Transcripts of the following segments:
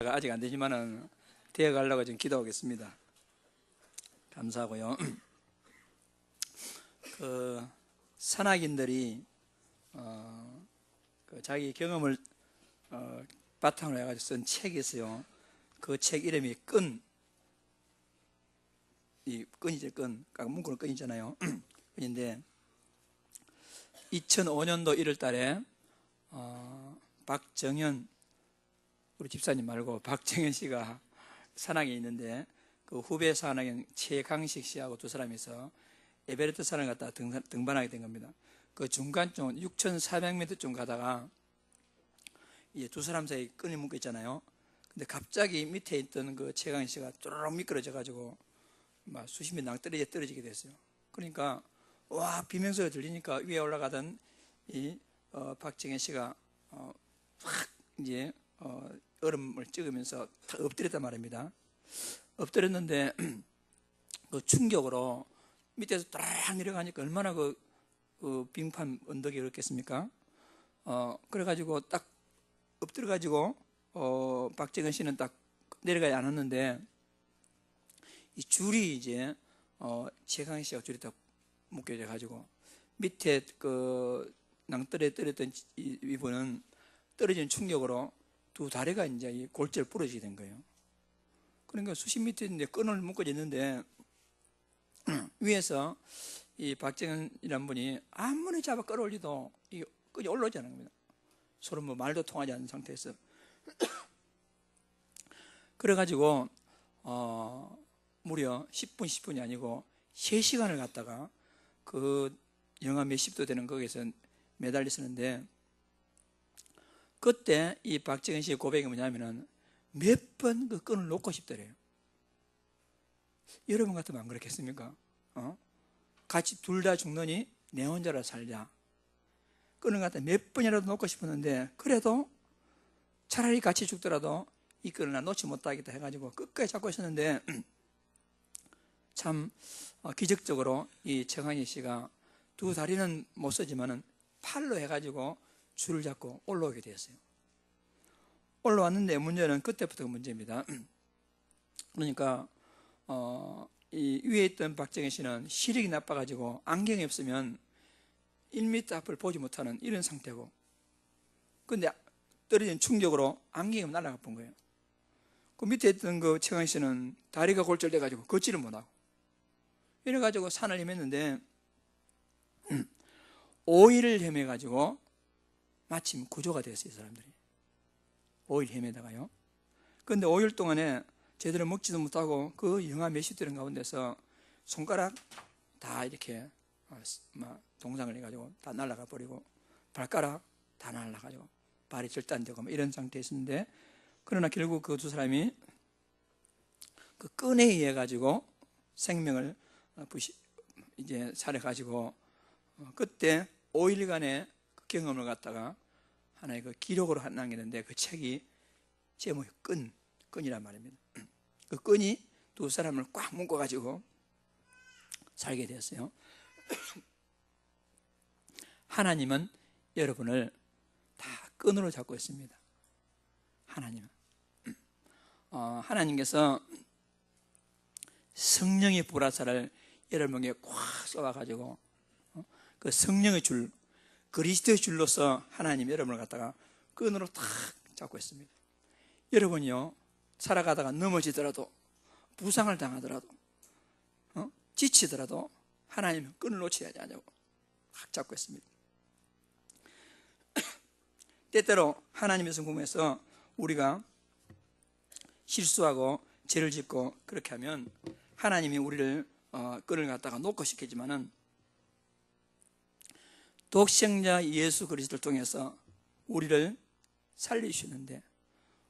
아직 안 되지만은 되어 가려고 지금 기도하겠습니다. 감사하고요. 산악인들이 자기 경험을 바탕으로 해가지고 쓴 책이 있어요. 그 책 이름이 끈이죠. 끈. 문구는 끈이잖아요. 끈인데 2005년도 1월 달에 박정현, 우리 집사님 말고 박정현 씨가 산악에 있는데 그 후배 산악인 최강식 씨하고 두 사람이서 에베레스트 산을 갔다가 등반하게 된 겁니다. 그 중간쯤 6,400m쯤 가다가 이제 두 사람 사이 끈이 묶여 있잖아요. 근데 갑자기 밑에 있던 그 최강식 씨가 쪼르륵 미끄러져 가지고 막 수십 미터 떨어지게 됐어요. 그러니까 와 비명소리 들리니까 위에 올라가던 이 박정현 씨가 확 이제 얼음을 찍으면서 탁 엎드렸단 말입니다. 엎드렸는데 그 충격으로 밑에서 딱 내려가니까 얼마나 그 빙판 언덕이 그렇겠습니까? 그래가지고 딱 엎드려가지고 박정현 씨는 딱 내려가지 않았는데 이 줄이 이제 최강희 씨가 줄이 딱 묶여져 가지고 밑에 그 낭떠러에 떨어졌던 이분은 떨어진 충격으로 두 다리가 이제 골절 부러지게 된 거예요. 그러니까 수십 미터인데 끈을 묶어져 있는데 위에서 이 박정현이라는 분이 아무리 잡아 끌어올려도 이 끈이 올라오지 않는 겁니다. 서로 뭐 말도 통하지 않는 상태에서 그래가지고 무려 10분이 아니고 3시간을 갔다가 그 영하 몇십 도 되는 거기에서 매달렸었는데 그때 이 박정현 씨의 고백이 뭐냐면은 몇 번 그 끈을 놓고 싶더래요. 여러분 같으면 안 그렇겠습니까? 같이 둘 다 죽느니 내 혼자라 살자. 끈을 갖다 몇 번이라도 놓고 싶었는데 그래도 차라리 같이 죽더라도 이 끈을 나 놓지 못하겠다 해가지고 끝까지 잡고 있었는데 참 기적적으로 이 최강희 씨가 두 다리는 못 쓰지만은 팔로 해가지고 줄을 잡고 올라오게 되었어요. 올라왔는데 문제는 그때부터가 문제입니다. 그러니까 이 위에 있던 박정현 씨는 시력이 나빠가지고 안경이 없으면 1m 앞을 보지 못하는 이런 상태고, 근데 떨어진 충격으로 안경이 날아가 본 거예요. 그 밑에 있던 그 최강희 씨는 다리가 골절돼가지고 걷지를 못하고 이래가지고 산을 헤맸는데 5일을 헤매가지고 마침 구조가 됐어요. 사람들이 5일 헤매다가요. 그런데 5일 동안에 제대로 먹지도 못하고 그 영하 몇십 도는 가운데서 손가락 다 이렇게 동상을 해가지고 다 날아가 버리고 발가락 다 날아가지고 발이 절단되고 이런 상태에 있었는데, 그러나 결국 그 두 사람이 그 끈에 의해 가지고 생명을 이제 살아가지고 그때 5일간의 그 경험을 갖다가 하나의 그 기록으로 남겼는데 그 책이 제목이 끈이란 말입니다. 그 끈이 두 사람을 꽉 묶어가지고 살게 되었어요. 하나님은 여러분을 다 끈으로 잡고 있습니다. 하나님께서 성령의 보라살을 여러분에게 꽉 쏘아가지고 그 성령의 줄, 그리스도의 줄로서 하나님 여러분을 갖다가 끈으로 탁 잡고 있습니다. 여러분이요 살아가다가 넘어지더라도 부상을 당하더라도 지치더라도 하나님은 끈을 놓지 않냐고 탁 잡고 있습니다. 때때로 하나님의 성품에서 우리가 실수하고 죄를 짓고 그렇게 하면 하나님이 우리를 끈을 갖다가 놓고 시키지만은 독생자 예수 그리스도를 통해서 우리를 살리시는데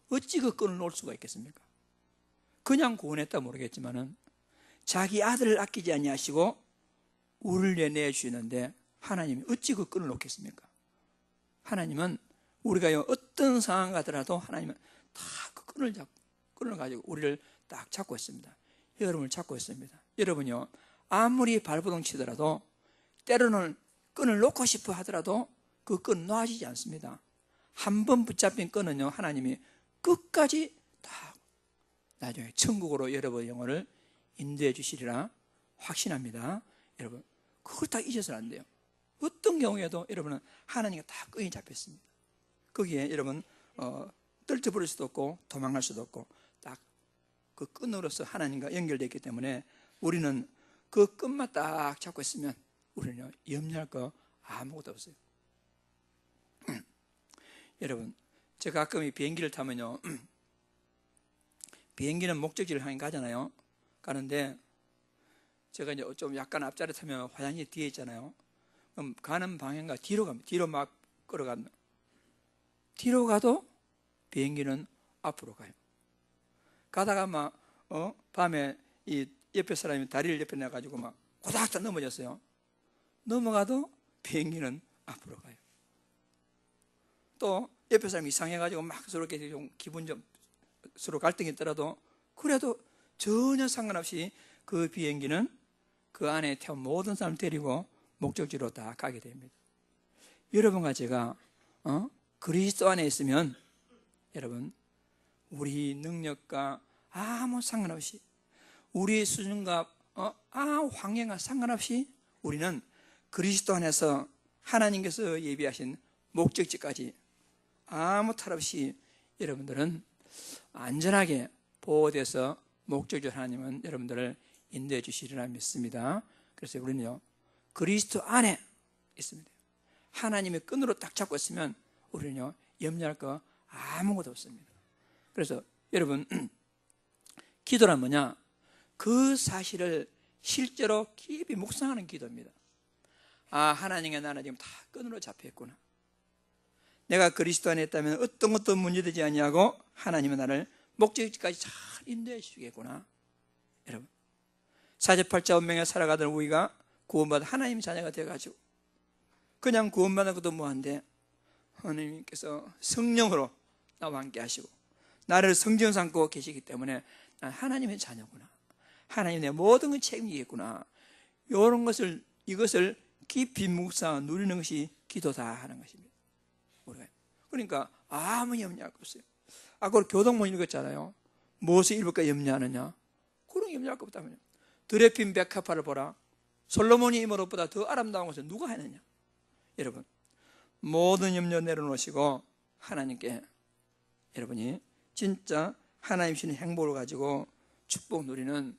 어찌 그 끈을 놓을 수가 있겠습니까? 그냥 구원했다 모르겠지만은 자기 아들을 아끼지 아니하시고 우리를 위해 내주시는데 하나님이 어찌 그 끈을 놓겠습니까? 하나님은 우리가 어떤 상황 가더라도 하나님은 다 그 끈을 가지고 우리를 딱 잡고 있습니다. 여러분을 잡고 있습니다. 여러분요 아무리 발버둥 치더라도 때로는 끈을 놓고 싶어 하더라도 그 끈 놓아지지 않습니다. 한 번 붙잡힌 끈은요 하나님이 끝까지 다 나중에 천국으로 여러분의 영혼을 인도해 주시리라 확신합니다. 여러분, 그걸 다 잊어서는 안 돼요. 어떤 경우에도 여러분은 하나님과 다 끈이 잡혔습니다. 거기에 여러분 떨쳐버릴 수도 없고 도망갈 수도 없고 딱 그 끈으로서 하나님과 연결되어 있기 때문에 우리는 그 끈만 딱 잡고 있으면 우리는 염려할 거 아무것도 없어요. 여러분, 제가 가끔 이 비행기를 타면요, 비행기는 목적지를 향해 가잖아요. 가는데 제가 이제 좀 약간 앞자리 타면 화장실 뒤에 있잖아요. 그럼 가는 방향과 뒤로 갑니다. 뒤로 막 걸어갑니다. 뒤로 가도 비행기는 앞으로 가요. 가다가 막 밤에 이 옆에 사람이 다리를 옆에 내가지고 막 고닥다 넘어졌어요. 넘어가도 비행기는 앞으로 가요. 또 옆에 사람이 이상해가지고 막 서로 이렇게 좀 기분 좀 서로 갈등이 있더라도 그래도 전혀 상관없이 그 비행기는 그 안에 태운 모든 사람 데리고 목적지로 다 가게 됩니다. 여러분과 제가 그리스도 안에 있으면 여러분, 우리 능력과 아무 상관없이 우리의 수준과 환경과 상관없이 우리는 그리스도 안에서 하나님께서 예비하신 목적지까지 아무 탈 없이 여러분들은 안전하게 보호돼서 목적지로 하나님은 여러분들을 인도해 주시리라 믿습니다. 그래서 우리는요, 그리스도 안에 있습니다. 하나님의 끈으로 딱 잡고 있으면 우리는요, 염려할 거 아무것도 없습니다. 그래서 여러분, 기도란 뭐냐? 그 사실을 실제로 깊이 묵상하는 기도입니다. 하나님과 나는 지금 다 끈으로 잡혀있구나. 내가 그리스도 안에 있다면 어떤 것도 문제되지 아니하고 하나님은 나를 목적지까지 잘 인도해 주시겠구나. 여러분, 사제팔자 운명에 살아가던 우리가 구원받은 하나님 자녀가 되어가지고 그냥 구원받은 것도 뭐한데 하나님께서 성령으로 나와 함께 하시고 나를 성전 삼고 계시기 때문에 난 하나님의 자녀구나. 하나님 내 모든 걸 책임지겠구나. 이것을 깊이 묵상 누리는 것이 기도다 하는 것입니다. 그러니까 아무 염려할 거 없어요. 아까 교동문 읽었잖아요. 무엇을 입을까 염려하느냐? 그런 염려할 것 없다면요. 드레핀 백합화를 보라. 솔로몬이 입은 옷보다 더 아름다운 것을 누가 하느냐? 여러분, 모든 염려 내려놓으시고 하나님께 여러분이 진짜 하나님 주시는 행복을 가지고 축복 누리는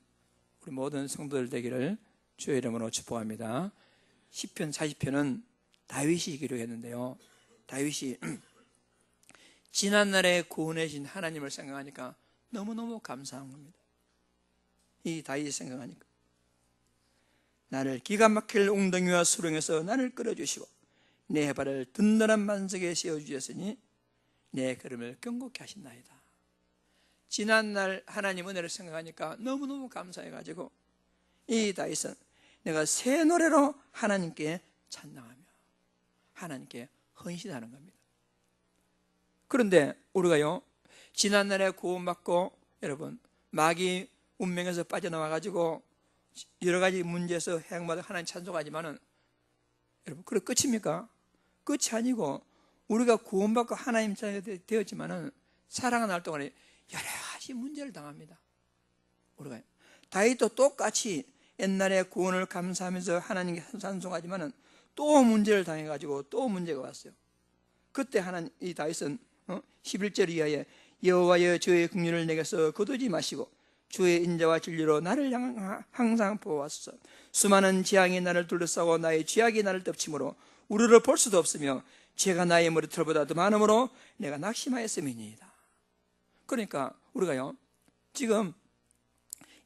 우리 모든 성도들 되기를 주의 이름으로 축복합니다. 시편 40편은 다윗이 기록했는데요. 다윗이 지난날에 구원해 주신 하나님을 생각하니까 너무너무 감사한 겁니다. 이 다윗이 생각하니까 나를 기가 막힐 웅덩이와 수렁에서 나를 끌어주시고 내 발을 든든한 반석에 세워주셨으니 내 걸음을 견고케 하신나이다. 지난날 하나님 은혜를 생각하니까 너무너무 감사해가지고 이 다윗은 내가 새 노래로 하나님께 찬양하며 하나님께 헌신하는 겁니다. 그런데 우리가요, 지난날에 구원받고 여러분 마귀 운명에서 빠져나와가지고 여러 가지 문제에서 해악마다 하나님 찬송하지만은 여러분 그게 끝입니까? 끝이 아니고 우리가 구원받고 하나님 자녀가 되었지만은 살아가는 날 동안에 여러 가지 문제를 당합니다. 우리가 다윗도 똑같이 옛날에 구원을 감사하면서 하나님께 찬송하지만은 또 문제를 당해가지고 또 문제가 왔어요. 그때 하나님 이 다윗은 11절 이하에 여호와여 저의 긍휼을 내게서 거두지 마시고 주의 인자와 진리로 나를 항상 보호하소서. 수많은 재앙이 나를 둘러싸고 나의 죄악이 나를 덮치므로 우리를 볼 수도 없으며 죄가 나의 머리털보다 더 많으므로 내가 낙심하였음이니이다. 그러니까 우리가요 지금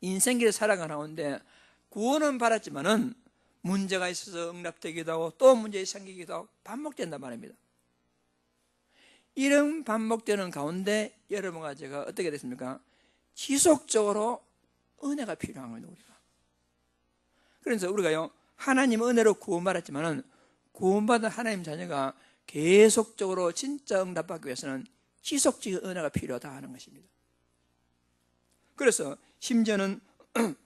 인생길을 살아가는데 구원은 받았지만은 문제가 있어서 응답되기도 하고 또 문제가 생기기도 하고 반복된단 말입니다. 이런 반복되는 가운데 여러분과 제가 어떻게 됐습니까? 지속적으로 은혜가 필요한 거예요, 우리가. 그래서 우리가요, 하나님 은혜로 구원받았지만은 구원받은 하나님 자녀가 계속적으로 진짜 응답받기 위해서는 지속적인 은혜가 필요하다 하는 것입니다. 그래서 심지어는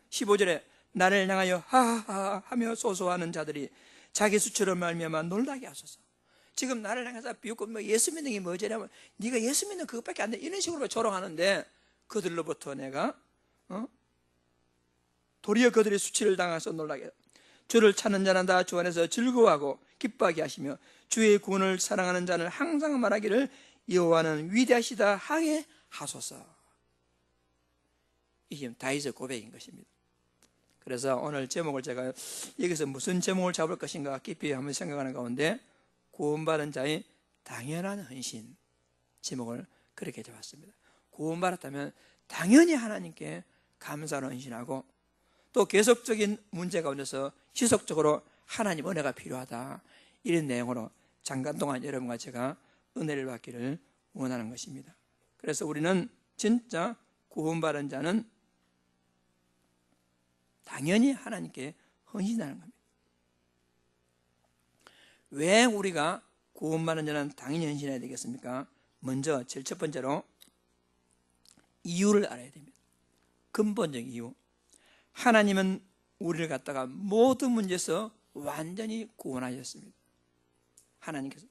15절에 나를 향하여 하하하 하며 소소하는 자들이 자기 수처럼 말미암아 놀라게 하소서. 지금 나를 향해서 비웃고 예수 믿는 게 뭐지라면 네가 예수 믿는 그것밖에 안 돼 이런 식으로 조롱하는데 그들로부터 내가 도리어 그들의 수치를 당해서 놀라게 하라. 주를 찾는 자는 다 주 안에서 즐거워하고 기뻐하게 하시며 주의 구원을 사랑하는 자는 항상 말하기를 여호와는 위대하시다 하게 하소서. 이게 다윗의 고백인 것입니다. 그래서 오늘 제목을 제가 여기서 무슨 제목을 잡을 것인가 깊이 한번 생각하는 가운데 구원받은 자의 당연한 헌신 제목을 그렇게 잡았습니다. 구원받았다면 당연히 하나님께 감사로 헌신하고 또 계속적인 문제 가운데서 지속적으로 하나님 은혜가 필요하다, 이런 내용으로 잠깐 동안 여러분과 제가 은혜를 받기를 원하는 것입니다. 그래서 우리는 진짜 구원받은 자는 당연히 하나님께 헌신하는 겁니다. 왜 우리가 구원받은 자는 당연히 헌신해야 되겠습니까? 먼저 제일 첫 번째로 이유를 알아야 됩니다. 근본적 이유. 하나님은 우리를 갖다가 모든 문제에서 완전히 구원하셨습니다. 하나님께서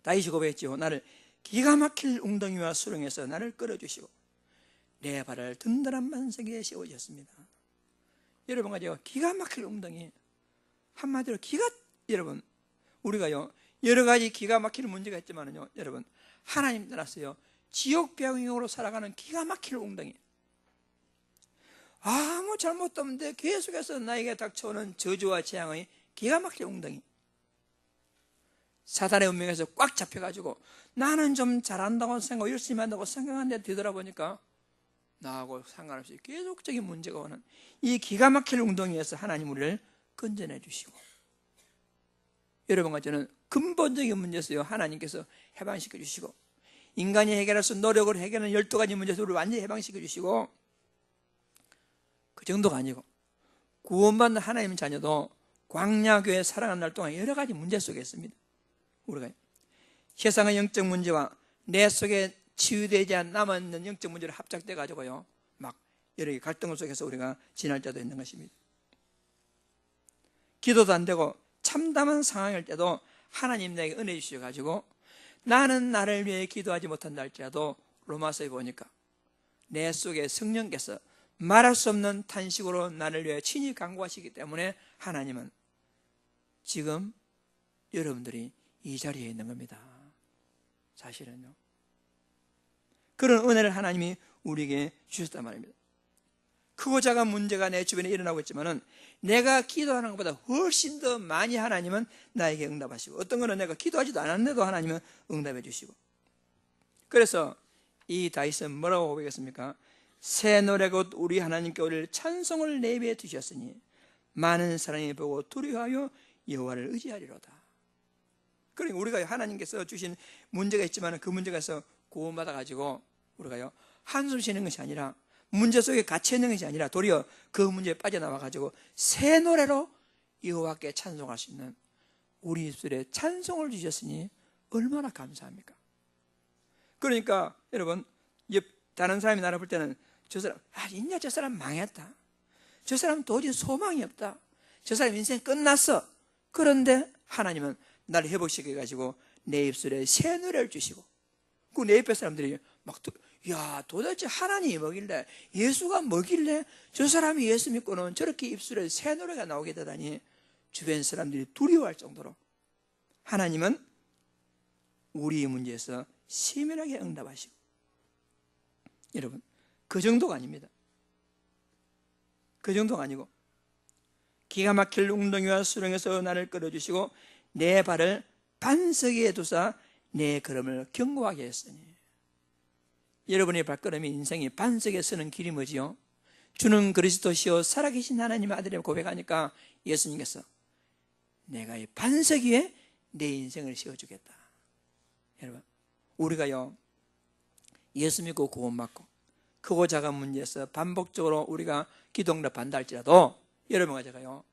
다윗이 고백했지요. 나를 기가 막힐 웅덩이와 수렁에서 나를 끌어주시고 내 발을 든든한 반석에 세워주셨습니다. 여러분, 기가 막힐 웅덩이, 한마디로 여러분, 우리가요 여러 가지 기가 막힐 문제가 있지만은요, 여러분, 하나님 떠났어요 지옥 병으로 살아가는 기가 막힐 웅덩이, 아무 잘못도 없는데 계속해서 나에게 닥쳐오는 저주와 재앙의 기가 막힐 웅덩이, 사단의 운명에서 꽉 잡혀가지고 나는 좀 잘한다고 생각하고 열심히 한다고 생각하는데 뒤돌아보니까 나하고 상관없이 계속적인 문제가 오는 이 기가 막힐 웅덩이에서 하나님 우리를 건져내 주시고, 여러분과 저는 근본적인 문제에서요 하나님께서 해방시켜 주시고, 인간이 해결할 수 노력을 해결하는 12가지 문제에서 우리를 완전히 해방시켜 주시고, 그 정도가 아니고 구원받는 하나님의 자녀도 광야교회 살아가는 날 동안 여러 가지 문제 속에 있습니다. 우리가 세상의 영적 문제와 내 속에 치유되지 않은 남아있는 영적 문제를 합작돼 가지고요 막 여러 개 갈등 속에서 우리가 지날 때도 있는 것입니다. 기도도 안 되고 참담한 상황일 때도 하나님 내게 은혜 주셔 가지고 나는 나를 위해 기도하지 못한다 할지라도 로마서에 보니까 내 속에 성령께서 말할 수 없는 탄식으로 나를 위해 친히 간구하시기 때문에 하나님은 지금 여러분들이 이 자리에 있는 겁니다. 사실은요 그런 은혜를 하나님이 우리에게 주셨단 말입니다. 크고 작은 문제가 내 주변에 일어나고 있지만은 내가 기도하는 것보다 훨씬 더 많이 하나님은 나에게 응답하시고, 어떤 거는 내가 기도하지도 않았는데도 하나님은 응답해 주시고, 그래서 이 다윗은 뭐라고 고백했습니까? 새 노래 곧 우리 하나님께 우리를 찬송을 내비해 두셨으니 많은 사람이 보고 두려워하여 여호와를 의지하리로다. 그러니까 우리가 하나님께서 주신 문제가 있지만 그 문제에서 구원받아 가지고 우리가요 한숨 쉬는 것이 아니라, 문제 속에 갇혀 있는 것이 아니라 도리어 그 문제에 빠져나와 가지고 새 노래로 여호와께 찬송할 수 있는 우리 입술에 찬송을 주셨으니 얼마나 감사합니까? 그러니까 여러분, 다른 사람이 나를 볼 때는 저 사람 있냐, 저 사람 망했다, 저 사람 도저히 소망이 없다, 저 사람 인생 끝났어. 그런데 하나님은 나를 회복시켜 가지고 내 입술에 새 노래를 주시고, 그 내 옆에 사람들이 막 야, 도대체 하나님이 뭐길래, 예수가 뭐길래 저 사람이 예수 믿고는 저렇게 입술에 새 노래가 나오게 되다니 주변 사람들이 두려워할 정도로 하나님은 우리 문제에서 세밀하게 응답하시고, 여러분 그 정도가 아닙니다. 그 정도가 아니고 기가 막힐 웅덩이와 수렁에서 나를 끌어주시고 내 발을 반석 위에 두사 내 걸음을 견고하게 했으니, 여러분의 발걸음이 인생이 반석에 서는 길이 뭐지요? 주는 그리스도시요 살아계신 하나님의 아들이라고 고백하니까 예수님께서 내가 이 반석 위에 내 인생을 씌워주겠다. 여러분, 우리가요 예수 믿고 구원받고 크고 작은 문제에서 반복적으로 우리가 기도응답한다 할지라도, 여러분과 제가요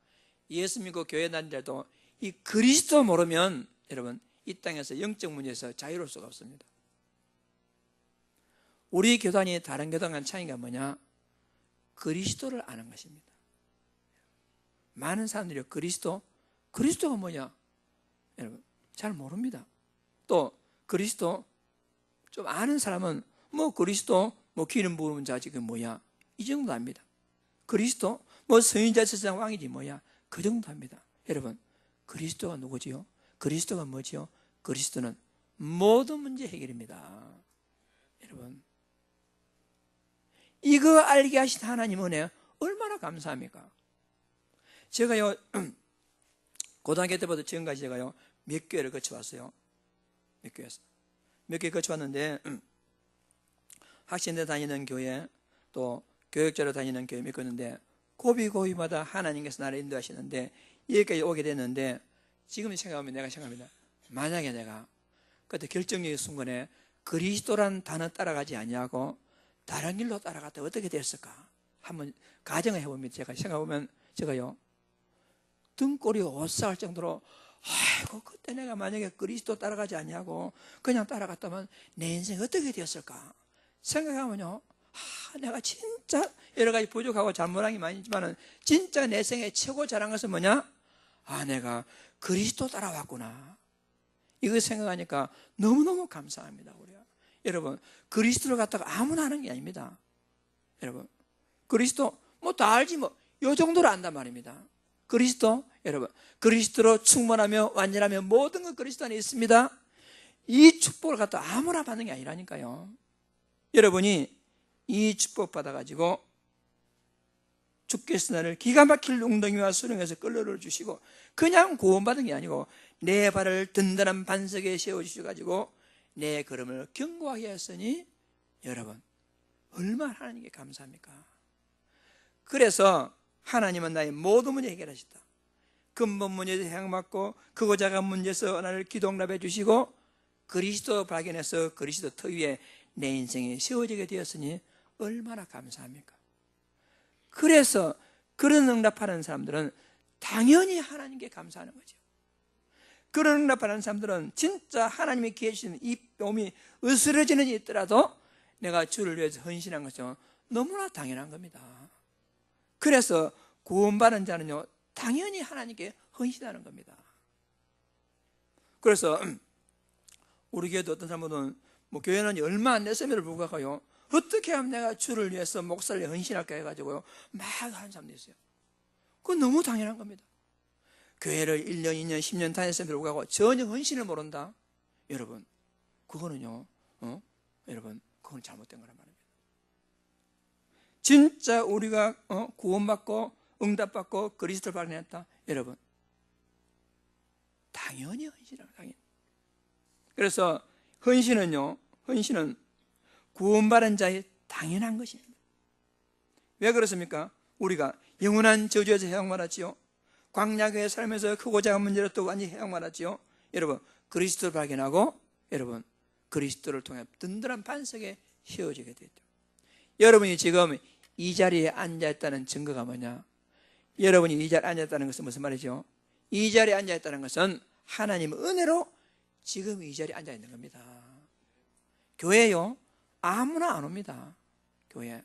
예수 믿고 교회 다니더라도 이 그리스도 모르면 여러분 이 땅에서 영적 문제에서 자유로울 수가 없습니다. 우리 교단이 다른 교단과는 차이가 뭐냐? 그리스도를 아는 것입니다. 많은 사람들이 그리스도가 뭐냐? 여러분 잘 모릅니다. 또 그리스도 좀 아는 사람은 뭐 그리스도 뭐 기름 부음은 자 지금 뭐야 이 정도 합니다. 그리스도 뭐 선지자 세상 왕이지 뭐야 그 정도 합니다. 여러분 그리스도가 누구지요? 그리스도가 뭐지요? 그리스도는 모든 문제 해결입니다. 여러분 이거 알게 하신 하나님 은혜 얼마나 감사합니까? 제가요 고등학교 때부터 지금까지 제가요 몇 교회를 거쳐왔어요. 몇 개 거쳐왔는데 학생들 다니는 교회 또 교육자로 다니는 교회 몇 교회인데 고비고비마다 하나님께서 나를 인도하시는데 여기까지 오게 됐는데 지금 생각하면 내가 생각합니다. 만약에 내가 그때 결정적인 순간에 그리스도란 단어 따라가지 아니하고 다른 길로 따라갔다 어떻게 됐을까 한번 가정을 해봅니다. 제가 생각해보면 제가요 등골이 오싹할 정도로 아이고 그때 내가 만약에 그리스도 따라가지 아니하고 그냥 따라갔다면 내 인생이 어떻게 되었을까 생각하면요 내가 진짜 여러 가지 부족하고 잘못한 게 많이 있지만 진짜 내 생에 최고 잘한 것은 뭐냐? 내가 그리스도 따라왔구나. 이거 생각하니까 너무너무 감사합니다. 우리가. 여러분 그리스도를 갖다가 아무나 하는 게 아닙니다. 여러분 그리스도 뭐 다 알지 뭐 요 정도로 안단 말입니다. 그리스도 여러분 그리스도로 충만하며 완전하며 모든 것 그리스도 안에 있습니다. 이 축복을 갖다 아무나 받는 게 아니라니까요. 여러분이 이 축복 받아가지고 주께서 나를 기가 막힐 웅덩이와 수렁에서 끌어를 주시고 그냥 구원받은 게 아니고 내 발을 든든한 반석에 세워주셔가지고 내 걸음을 견고하게 했으니 여러분 얼마나 하나님께 감사합니까? 그래서 하나님은 나의 모든 문제 해결하셨다. 근본 문제에서 해양받고 크고 작은 문제에서 나를 기동답해 주시고 그리스도 발견해서 그리스도 터 위에 내 인생이 세워지게 되었으니 얼마나 감사합니까? 그래서 그런 응답하는 사람들은 당연히 하나님께 감사하는 거죠. 그런 응답하는 사람들은 진짜 하나님이 계시는 이 몸이 으스러지는 일 있더라도 내가 주를 위해서 헌신한 것은 너무나 당연한 겁니다. 그래서 구원받은 자는요 당연히 하나님께 헌신하는 겁니다. 그래서 우리 교회도 어떤 사람들은 뭐 교회는 얼마 안 됐음에도 불구하고요 어떻게 하면 내가 주를 위해서 목사를 헌신할까 해가지고요 막 하는 사람도 있어요. 그건 너무 당연한 겁니다. 교회를 1년, 2년, 10년 다녔음에도 불구하고 전혀 헌신을 모른다? 여러분 그거는요 여러분 그건 잘못된 거란 말입니다. 진짜 우리가 구원받고 응답받고 그리스도를 발견했다? 여러분 당연히 헌신하라. 당연히. 그래서 헌신은 구원받은 자의 당연한 것입니다. 왜 그렇습니까? 우리가 영원한 저주에서 해방받았지요. 광야교회 살면서 크고 작은 문제로 또 완전히 해방받았지요. 여러분 그리스도를 발견하고 여러분 그리스도를 통해 든든한 반석에 세워지게 됐죠. 여러분이 지금 이 자리에 앉아있다는 증거가 뭐냐? 여러분이 이 자리에 앉아있다는 것은 무슨 말이죠? 이 자리에 앉아있다는 것은 하나님의 은혜로 지금 이 자리에 앉아있는 겁니다. 교회요 아무나 안 옵니다. 교회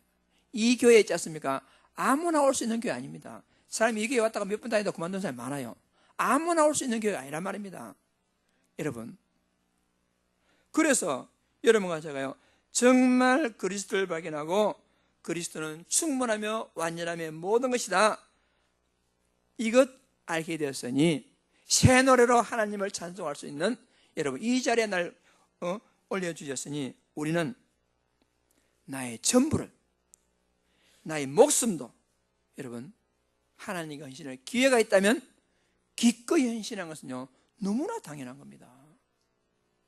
이 교회에 있지 않습니까? 아무나 올 수 있는 교회 아닙니다. 사람이 이 교회 왔다가 몇 번 다니다 그만둔 사람이 많아요. 아무나 올 수 있는 교회가 아니란 말입니다. 여러분 그래서 여러분과 제가요 정말 그리스도를 발견하고 그리스도는 충분하며 완전하며 모든 것이다 이것 알게 되었으니 새 노래로 하나님을 찬송할 수 있는 여러분 이 자리에 날 올려주셨으니 우리는 나의 전부를 나의 목숨도 여러분 하나님과 헌신할 기회가 있다면 기꺼이 헌신한 것은요 너무나 당연한 겁니다.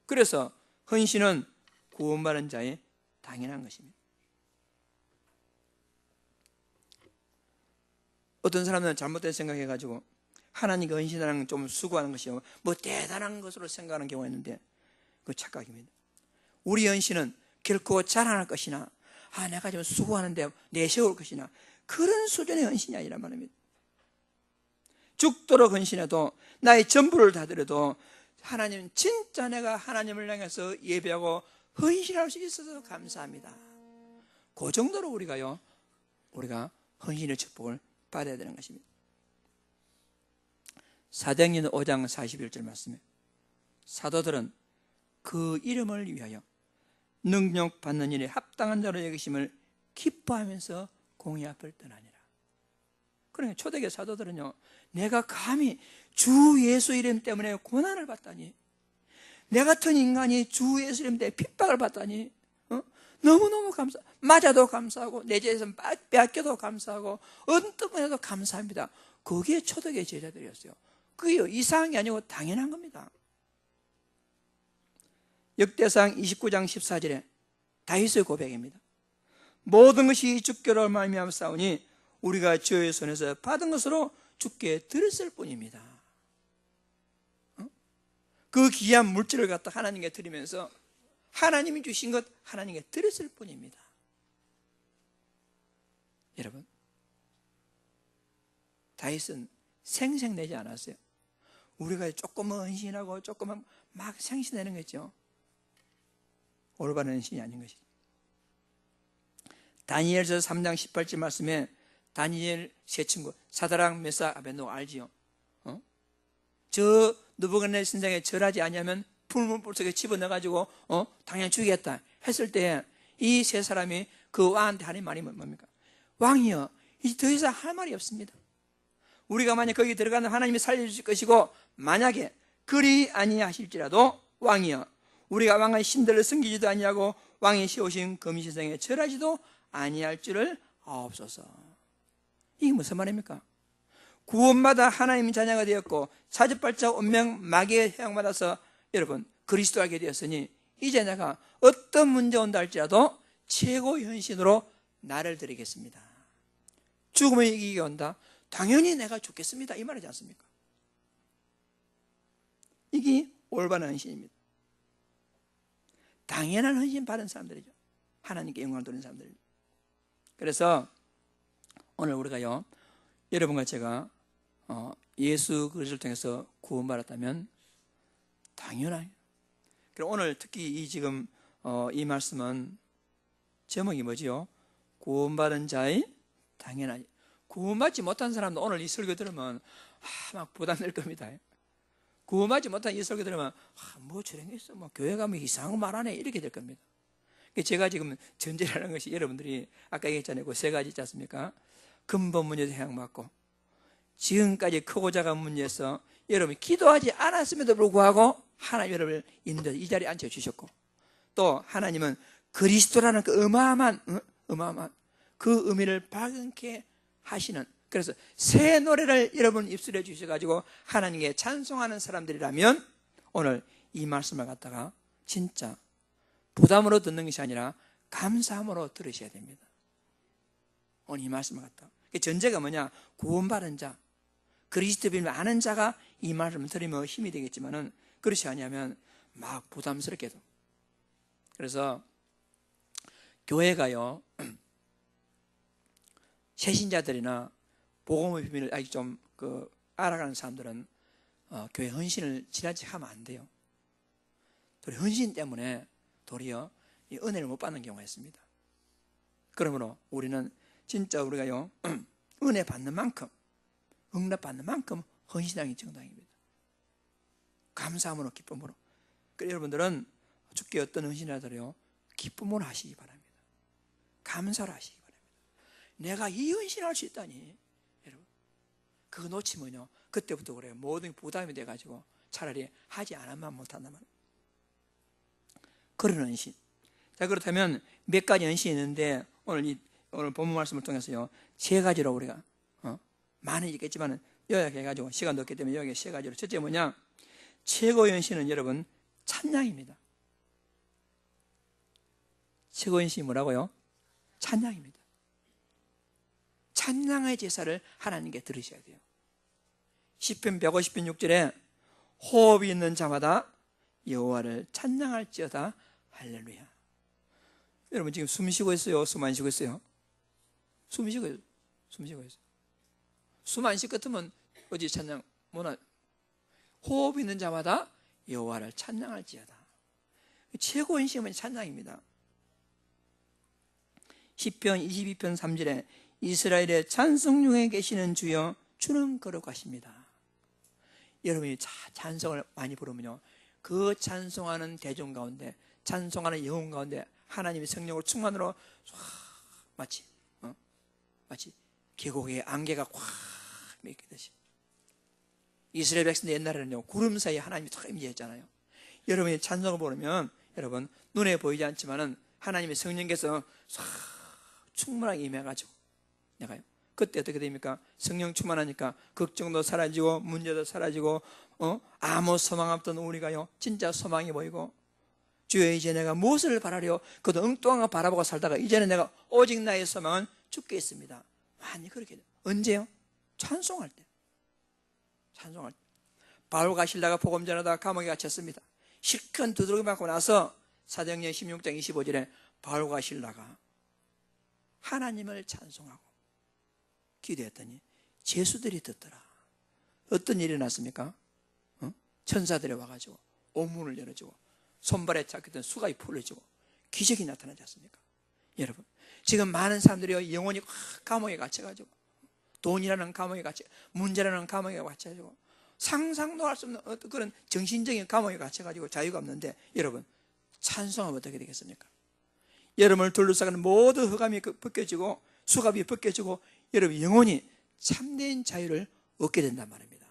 그래서 헌신은 구원받은 자의 당연한 것입니다. 어떤 사람들은 잘못된 생각해가지고 하나님과 헌신하는 건 좀 수고하는 것이요 뭐 대단한 것으로 생각하는 경우가 있는데 그 착각입니다. 우리 헌신은 결코 자랑할 것이나 내가 좀 수고하는데 내세울 것이나 그런 수준의 헌신이 아니란 말입니다. 죽도록 헌신해도 나의 전부를 다 드려도 하나님 진짜 내가 하나님을 향해서 예배하고 헌신할 수 있어서 감사합니다. 그 정도로 우리가 헌신의 축복을 받아야 되는 것입니다. 사도행전 5장 41절 말씀에 사도들은 그 이름을 위하여 능력 받는 일에 합당한 자로 여기심을 기뻐하면서 공의 앞을 떠나니라. 그러니까 초대교회 사도들은요, 내가 감히 주 예수 이름 때문에 고난을 받다니, 내 같은 인간이 주 예수 이름 때문에 핍박을 받다니, 너무너무 맞아도 감사하고 내 죄에서 빼앗겨도 감사하고 언뜻 해도 감사합니다. 그게 초대교회 제자들이었어요. 그게 이상한 게 아니고 당연한 겁니다. 역대상 29장 14절에 다윗의 고백입니다. 모든 것이 주께로 말미암아 싸우니 우리가 주의 손에서 받은 것으로 주께 드렸을 뿐입니다. 그 귀한 물질을 갖다 하나님께 드리면서 하나님이 주신 것 하나님께 드렸을 뿐입니다. 여러분, 다윗은 생색내지 않았어요. 우리가 조금만 헌신하고 조금만 막 생신내는 거죠. 올바른 헌신이 아닌 것이죠. 다니엘서 3장 18절 말씀에 다니엘 세 친구 사드락 메삭 아벤노고 알지요? 저 느부갓네살 신상에 절하지 아니하면 풀문불 속에 집어넣어가지고 당연히 죽이겠다 했을 때 이 세 사람이 그 왕한테 하는 말이 뭡니까? 왕이여, 이제 더 이상 할 말이 없습니다. 우리가 만약 거기 들어가면 하나님이 살려주실 것이고 만약에 그리 아니하실지라도 왕이여, 우리가 왕의 신들을 섬기지도 아니하고 왕이 세우신 금신상에 절하지도 아니할 줄을 아옵소서. 이게 무슨 말입니까? 구원받아 하나님의 자녀가 되었고 사주팔자 운명 마귀의 해양받아서 여러분 그리스도 알게 되었으니 이제 내가 어떤 문제 온다 할지라도 최고 현신으로 나를 드리겠습니다. 죽음의 이기게 온다, 당연히 내가 죽겠습니다, 이 말이지 않습니까? 이게 올바른 헌신입니다. 당연한 헌신 받은 사람들이죠. 하나님께 영광을 돌리는 사람들이죠. 그래서 오늘 우리가요, 여러분과 제가 예수 그리스도를 통해서 구원받았다면 당연하요. 그럼 오늘 특히 이 지금 이 말씀은 제목이 뭐지요? 구원받은 자의 당연하니. 구원받지 못한 사람도 오늘 이 설교 들으면 막 부담될 겁니다. 구원받지 못한 이 설교 들으면 뭐 저런 게 있어, 뭐 교회 가면 이상한 거 말하네, 이렇게 될 겁니다. 제가 지금 전제라는 것이 여러분들이 아까 얘기했잖아요. 그 세 가지 있지 않습니까? 근본 문제에서 해양받고 지금까지 크고 작은 문제에서 여러분이 기도하지 않았음에도 불구하고 하나님 여러분을 인도해서 이 자리에 앉혀주셨고, 또 하나님은 그리스도라는 그 어마어마한 그 의미를 발견케 하시는, 그래서 새 노래를 여러분 입술에 주셔가지고 하나님께 찬송하는 사람들이라면 오늘 이 말씀을 갖다가 진짜 부담으로 듣는 것이 아니라 감사함으로 들으셔야 됩니다. 오늘 이 말씀을 갖다가 전제가 뭐냐? 구원받은 자, 그리스도 비밀을 아는 자가 이 말씀을 들으면 힘이 되겠지만은 그렇지 아니하면 막 부담스럽게도. 그래서 교회가요, 새신자들이나 복음의 비밀을 아직 좀 알아가는 사람들은 교회 헌신을 지나치게 하면 안 돼요. 도리어 헌신 때문에 도리어 이 은혜를 못 받는 경우가 있습니다. 그러므로 우리는 진짜 우리가요, 은혜 받는 만큼, 응답 받는 만큼 헌신하기 정당입니다. 감사함으로, 기쁨으로. 그래서 여러분들은 주께 어떤 헌신을 하더라도 기쁨으로 하시기 바랍니다. 감사로 하시기 바랍니다. 내가 이 헌신을 할 수 있다니, 여러분. 그거 놓치면요, 그때부터 그래요. 모든 부담이 돼가지고 차라리 하지 않으면 못한단 말이에요. 그런 헌신. 자, 그렇다면 몇 가지 헌신이 있는데 오늘 본문 말씀을 통해서요, 세 가지로 우리가 많이 있겠지만 요약해가지고 시간도 없기 때문에 여기 세 가지로. 첫째 뭐냐? 최고의 헌신은 여러분 찬양입니다. 최고의 헌신이 뭐라고요? 찬양입니다. 찬양의 제사를 하나님께 들으셔야 돼요. 시편 150편 6절에 호흡이 있는 자마다 여호와를 찬양할지어다 할렐루야. 여러분 지금 숨 쉬고 있어요? 숨 안 쉬고 있어요? 숨 쉬고 있어요. 숨 안 쉴 것 같으면 어디 찬양 뭐나. 호흡 있는 자마다 여호와를 찬양할지어다. 최고의 헌신은 찬양입니다. 시편 22편 3절에 이스라엘의 찬송 중에 계시는 주여 주는 거룩하십니다. 여러분이 찬송을 많이 부르면요, 그 찬송하는 대중 가운데, 찬송하는 영혼 가운데 하나님의 성령으로 충만으로 마치 계곡에 안개가 꽉 맥히듯이. 이스라엘 백성들 옛날에는요, 구름 사이에 하나님이 탁 임재했잖아요. 여러분이 찬송을 보면 여러분 눈에 보이지 않지만은 하나님의 성령께서 충만하게 임해가지고 내가요. 그때 어떻게 됩니까? 성령 충만하니까 걱정도 사라지고 문제도 사라지고 아무 소망 없던 우리가요 진짜 소망이 보이고, 주여 이제 내가 무엇을 바라려 그도 엉뚱한 거 바라보고 살다가 이제는 내가 오직 나의 소망은 주께 있습니다. 많이 그렇게 돼요. 언제요? 찬송할 때. 찬송할 때. 바울과 실라가 복음 전하다가 감옥에 갇혔습니다. 실컷 두드러기 맞고 나서 사도행전 16장 25절에 바울과 실라가 하나님을 찬송하고 기도했더니 죄수들이 듣더라. 어떤 일이 났습니까? 천사들이 와가지고 옥문을 열어주고 손발에 잡혔던 수갑이 풀어지고 기적이 나타나지 않습니까? 여러분, 지금 많은 사람들이 영혼이 감옥에 갇혀가지고, 돈이라는 감옥에 갇혀, 문제라는 감옥에 갇혀가지고, 상상도 할 수 없는 어떤 그런 정신적인 감옥에 갇혀가지고 자유가 없는데, 여러분 찬송하면 어떻게 되겠습니까? 여러분을 둘러싸는 모든 흑암이 벗겨지고 수갑이 벗겨지고 여러분 영혼이 참된 자유를 얻게 된단 말입니다.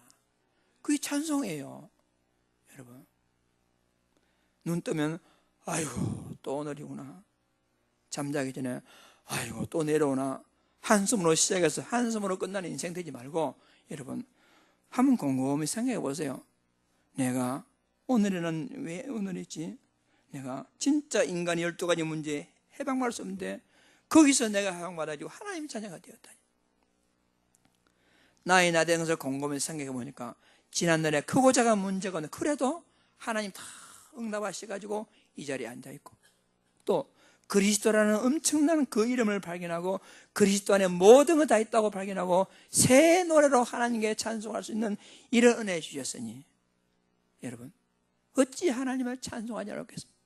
그게 찬송이에요. 여러분, 눈 뜨면 아이고 또 오늘이구나, 잠자기 전에 아이고 또 내려오나, 한숨으로 시작해서 한숨으로 끝나는 인생 되지 말고, 여러분 한번 곰곰이 생각해 보세요. 내가 오늘에는 왜 오늘이지? 내가 진짜 인간의 12가지 문제에 해방받을 수 없는데 거기서 내가 해방받아가지고 하나님의 자녀가 되었다니. 나의 나된 것을 곰곰이 생각해 보니까 지난날에 크고 작은 문제가 없는데 그래도 하나님 다 응답하셔가지고 이 자리에 앉아있고, 또 그리스도라는 엄청난 그 이름을 발견하고 그리스도 안에 모든 것 다 있다고 발견하고 새 노래로 하나님께 찬송할 수 있는 이런 은혜 주셨으니 여러분 어찌 하나님을 찬송하지 않겠습니까?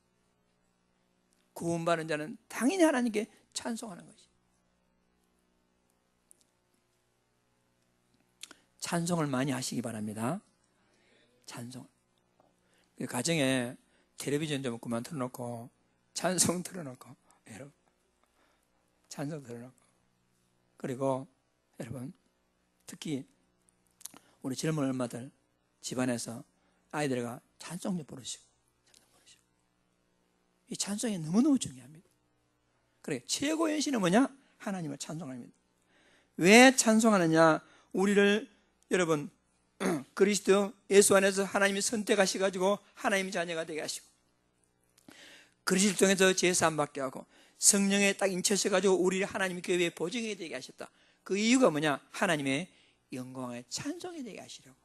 구원받은 자는 당연히 하나님께 찬송하는 것이. 찬송을 많이 하시기 바랍니다. 찬송. 가정에 텔레비전 좀 그만 틀어놓고 찬송 틀어놓고, 여러분 찬송 틀어놓고, 그리고 여러분 특히 우리 젊은 엄마들 집안에서 아이들과 찬송 좀 부르시고, 이 찬송이 너무너무 중요합니다. 그래, 최고의 연신은 뭐냐? 하나님을 찬송합니다. 왜 찬송하느냐? 우리를 여러분 그리스도 예수 안에서 하나님이 선택하셔가지고 하나님의 자녀가 되게 하시고, 그리스도를 통해서 제사함 받게 하고 성령에 딱 인쳐셔가지고 우리를 하나님의 교회의 보증이 되게 하셨다. 그 이유가 뭐냐? 하나님의 영광에 찬송이 되게 하시려고.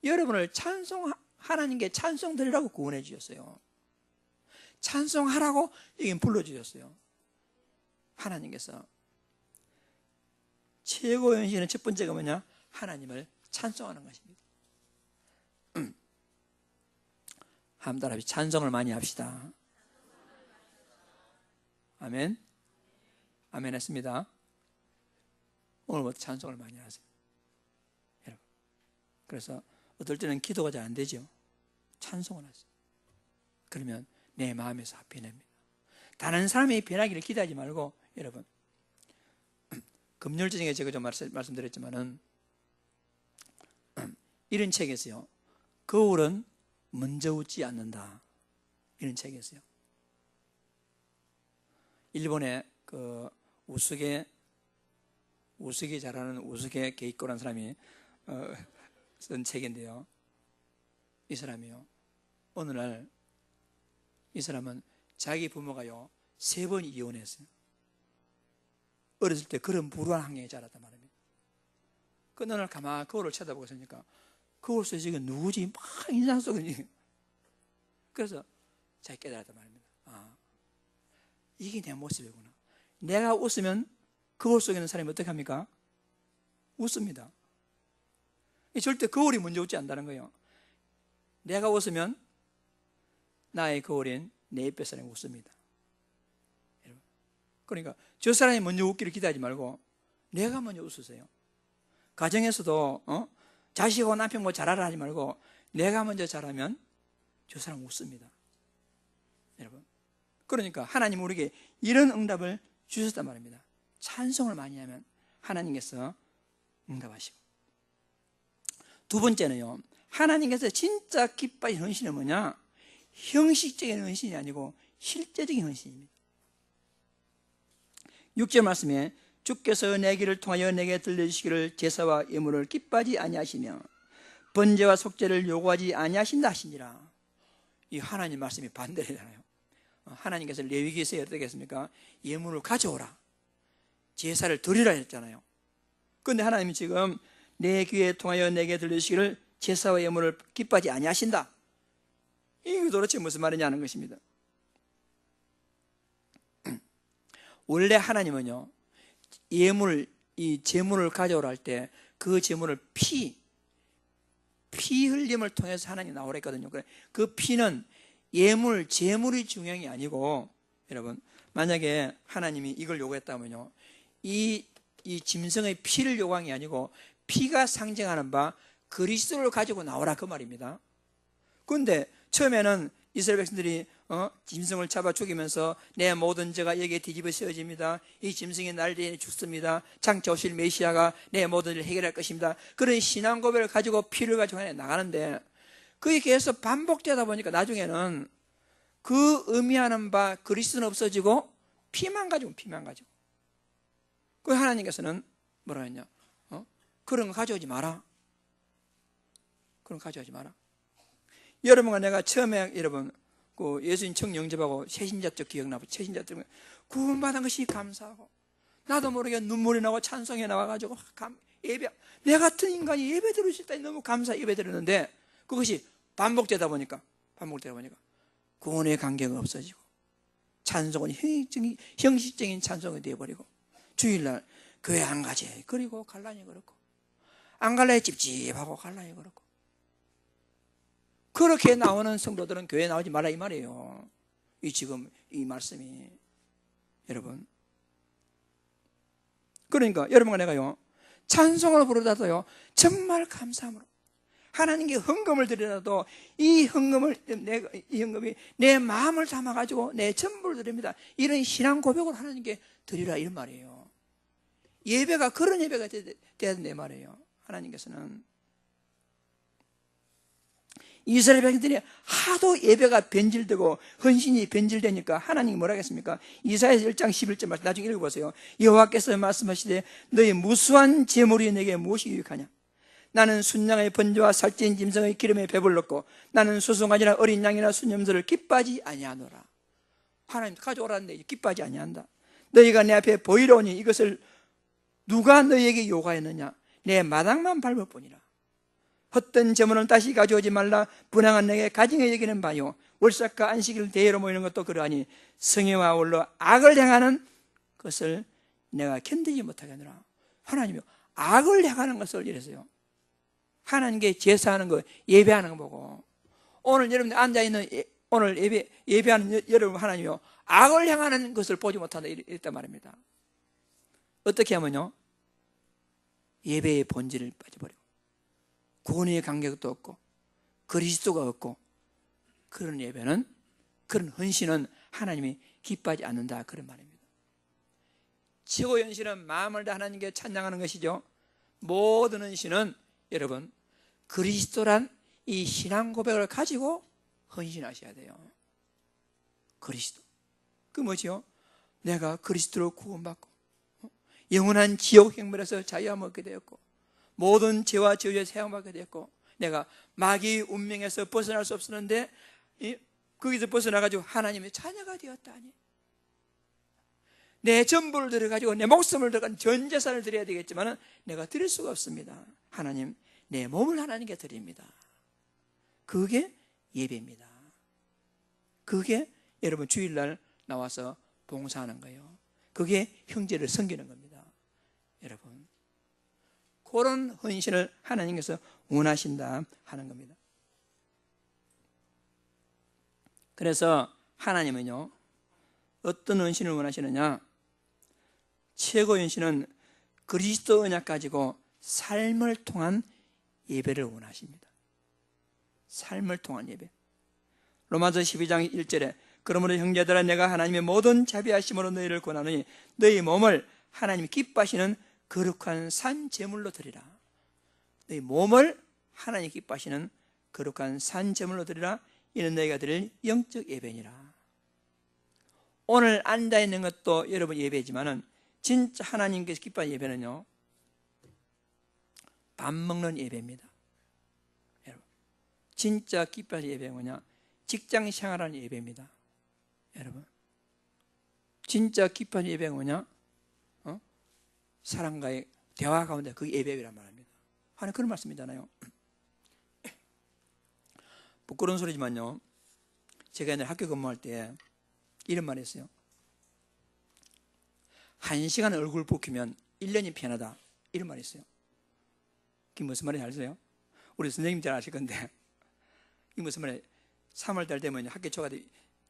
여러분을 하나님께 찬송 드리라고 구원해 주셨어요. 찬송하라고 여기 불러주셨어요. 하나님께서 최고의 연신의 첫 번째가 뭐냐? 하나님을 찬송하는 것입니다. 한 달 앞에 찬송을 많이 합시다. 아멘. 아멘 했습니다. 오늘부터 찬송을 많이 하세요, 여러분. 그래서 어떨 때는 기도가 잘 안 되죠. 찬송을 하세요. 그러면 내 마음에서 변합니다. 다른 사람이 변하기를 기대하지 말고, 여러분 금요일 저녁에 제가 좀 말씀드렸지만은 이런 책이 있어요. 거울은 먼저 웃지 않는다, 이런 책이 있어요. 일본의 그 우스게 잘하는 우스게 게이코라는 사람이 쓴 책인데요, 이 사람이요, 어느 날 이 사람은 자기 부모가요 3번 이혼했어요. 어렸을 때 그런 불우한 환경에 자랐단 말입니다. 어느 날 가만히 거울을 쳐다보고 있으니까 거울 속에 지금 누구지? 막 인상 속에. 그래서 자기 깨달았단 말입니다. 아, 이게 내 모습이구나. 내가 웃으면 거울 속에 있는 사람이 어떻게 합니까? 웃습니다. 절대 거울이 먼저 웃지 않는다는 거예요. 내가 웃으면 나의 거울인 내 옆에 사람이 웃습니다. 그러니까 저 사람이 먼저 웃기를 기대하지 말고 내가 먼저 웃으세요. 가정에서도 자식하고 남편 뭐 잘하라 하지 말고 내가 먼저 잘하면 저 사람 웃습니다. 여러분, 그러니까 하나님 우리에게 이런 응답을 주셨단 말입니다. 찬송을 많이 하면 하나님께서 응답하시고, 두 번째는요, 하나님께서 진짜 기뻐하시는 헌신은 뭐냐? 형식적인 헌신이 아니고 실제적인 헌신입니다. 6절 말씀에 주께서 내 길을 통하여 내게 들려주시기를 제사와 예물을 기뻐하지 아니하시며 번제와 속죄를 요구하지 아니하신다 하시니라. 이 하나님 말씀이 반대잖아요. 하나님께서 레위기에서 어떻게 했습니까? 예물을 가져오라, 제사를 드리라 했잖아요. 그런데 하나님이 지금 내 귀에 통하여 내게 들려주시기를 제사와 예물을 기뻐하지 아니하신다. 이게 도대체 무슨 말이냐는 것입니다. 원래 하나님은요, 예물, 이 제물을 가져오라 할 때 그 제물을 피 흘림을 통해서 하나님이 나오라 했거든요. 그 피는 예물, 제물이 중요한 게 아니고, 여러분, 만약에 하나님이 이걸 요구했다면요, 이 짐승의 피를 요구한 게 아니고 피가 상징하는 바 그리스도를 가지고 나오라, 그 말입니다. 그런데 처음에는 이스라엘 백성들이 짐승을 잡아 죽이면서 내 모든 죄가 여기에 뒤집어 씌워집니다. 이 짐승이 날 대해 죽습니다. 장차 오실 메시아가 내 모든 일을 해결할 것입니다. 그런 신앙 고백을 가지고 피를 가지고 나가는데, 그게 계속 반복되다 보니까 나중에는 그 의미하는 바 그리스도는 없어지고 피만 가지고. 그 하나님께서는 뭐라 했냐? 그런 거 가져오지 마라. 그런 거 가져오지 마라. 여러분과 내가 처음에 여러분 그 예수님 청 영접하고 새신자 쪽 기억나고, 새신자 쪽 구원받은 것이 감사하고, 나도 모르게 눈물이 나고 찬송에 나와가지고 예배, 내 같은 인간이 예배 드릴 수 있다니 너무 감사 예배 드렸는데, 그것이 반복되다 보니까 구원의 간격은 없어지고 찬송은 형식적인 찬송이 되어버리고, 주일날 교회 안 가지 그리고 갈라니 그렇고, 안 갈라니 찝찝하고 갈라니 그렇고, 그렇게 나오는 성도들은 교회에 나오지 말라 이 말이에요. 지금 이 말씀이, 여러분, 그러니까 여러분과 내가요, 찬송을 부르다도요 정말 감사함으로 하나님께 헌금을 드리라도 이 헌금이 내 마음을 담아가지고 내 전부를 드립니다, 이런 신앙 고백을 하나님께 드리라, 이런 말이에요. 예배가 그런 예배가 돼야 된다 말이에요. 하나님께서는 이스라엘 백성들이 하도 예배가 변질되고 헌신이 변질되니까 하나님이 뭐라 하겠습니까? 이사야서 1장 11절 말씀 나중에 읽어보세요. 여호와께서 말씀하시되 너희 무수한 제물이 내게 무엇이 유익하냐? 나는 순양의 번제와 살찐 짐승의 기름에 배불렀고 나는 수송아지나 어린 양이나 순염소를 기뻐하지 아니하노라. 하나님 가져오라는데 기뻐하지 아니한다. 너희가 내 앞에 보이러 오니 이것을 누가 너희에게 요구하였느냐? 내 마당만 밟을 뿐이라. 헛된 제물은 다시 가져오지 말라. 분향한 내게 가증히 여기는 바요, 월삭과 안식일을 대회로 모이는 것도 그러하니 성회와 올로 악을 행하는 것을 내가 견디지 못하게 하노라. 하나님이 악을 행하는 것을 이래서요, 하나님께 제사하는 거, 예배하는 거 보고, 오늘 여러분들 앉아있는 오늘 예배하는 여러분, 하나님이요 악을 행하는 것을 보지 못한다 이랬단 말입니다. 어떻게 하면요, 예배의 본질을 빠져버리고 구원의 간격도 없고 그리스도가 없고, 그런 예배는, 그런 헌신은 하나님이 기뻐하지 않는다, 그런 말입니다. 최고의 헌신은 마음을 다 하나님께 찬양하는 것이죠. 모든 헌신은 여러분 그리스도란 이 신앙 고백을 가지고 헌신하셔야 돼요. 그리스도, 그 뭐지요? 내가 그리스도로 구원받고 영원한 지옥 행벌에서 자유함을 얻게 되었고 모든 죄와 저주에 사용받게 되었고, 내가 마귀의 운명에서 벗어날 수 없었는데 거기서 벗어나가지고 하나님의 자녀가 되었다니, 내 전부를 들여가지고 내 목숨을 들어간 전 재산을 드려야 되겠지만 내가 드릴 수가 없습니다. 하나님, 내 몸을 하나님께 드립니다. 그게 예배입니다. 그게 여러분 주일날 나와서 봉사하는 거예요. 그게 형제를 섬기는 겁니다. 여러분, 그런 헌신을 하나님께서 원하신다 하는 겁니다. 그래서 하나님은요 어떤 헌신을 원하시느냐? 최고의 헌신은 그리스도 언약 가지고 삶을 통한 예배를 원하십니다. 삶을 통한 예배. 로마서 12장 1절에 그러므로 형제들아, 내가 하나님의 모든 자비하심으로 너희를 권하노니 너희 몸을 하나님이 기뻐하시는 거룩한 산 제물로 드리라. 너희 몸을 하나님이 기뻐하시는 거룩한 산 제물로 드리라. 이는 너희가 드릴 영적 예배니라. 오늘 앉아 있는 것도 여러분 예배지만은 진짜 하나님께서 기뻐하는 예배는요, 밥 먹는 예배입니다. 여러분, 진짜 기뻐하는 예배가 뭐냐? 직장 생활하는 예배입니다. 여러분, 진짜 기뻐하는 예배가 뭐냐? 사람과의 대화 가운데 그 예배란 말입니다. 하나님 그런 말씀이잖아요. 부끄러운 소리지만요, 제가 옛날에 학교 근무할 때 이런 말 했어요. 1시간 얼굴 붉히면 1년이 편하다, 이런 말이 있어요. 그게 무슨 말인지 아세요? 우리 선생님 잘 아실 건데, 이게 무슨 말이에요? 3월달 되면 학기 초가